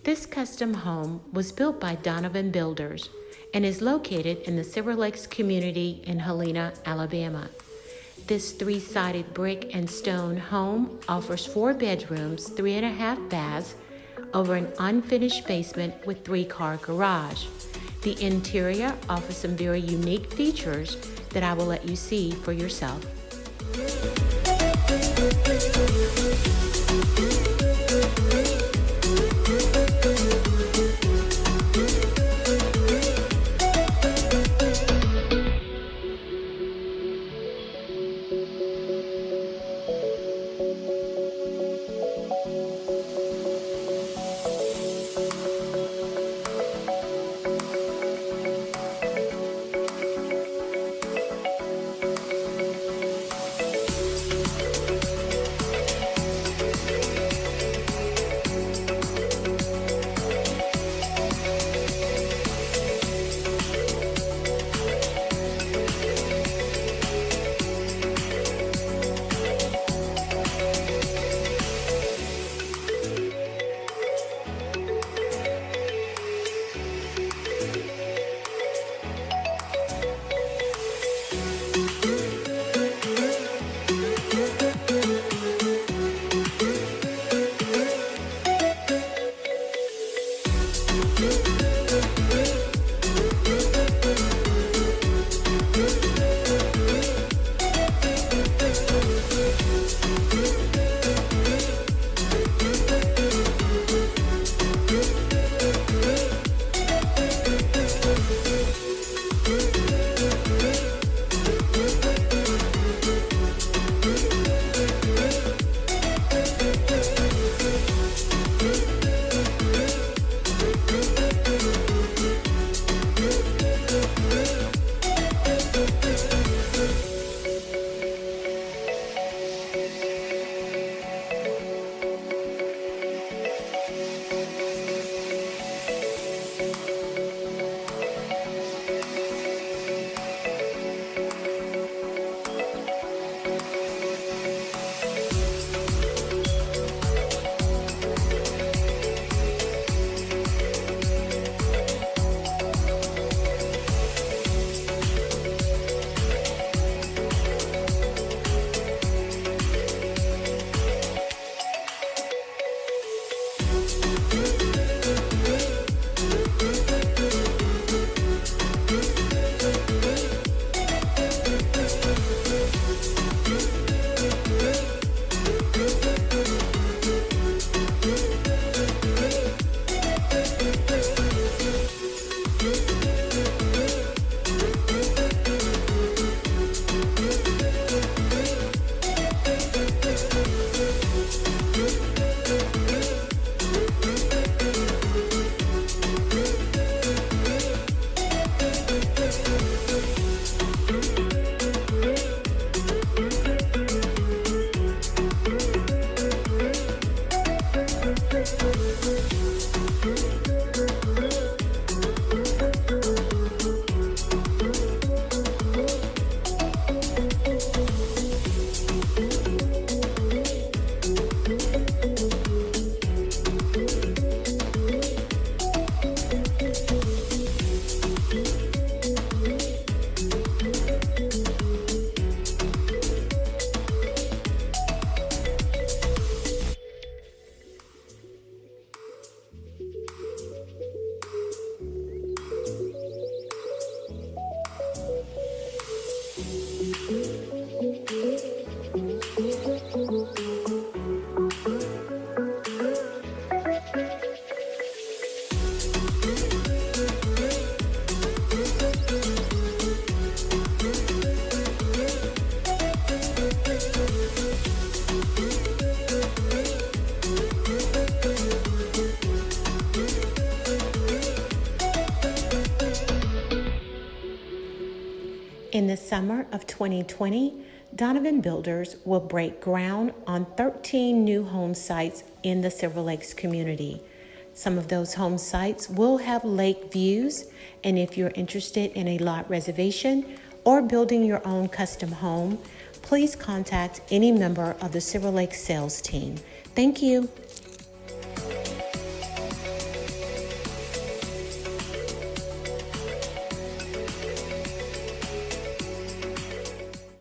This custom home was built by Donovan Builders and is located in the Silver Lakes community in Helena, Alabama. This 3-sided brick and stone home offers 4 bedrooms, 3.5 baths, over an unfinished basement with 3-car garage. The interior offers some very unique features that I will let you see for yourself. In the summer of 2020, Donovan Builders will break ground on 13 new home sites in the Silver Lakes community. Some of those home sites will have lake views, and if you're interested in a lot reservation or building your own custom home, please contact any member of the Silver Lakes sales team. Thank you.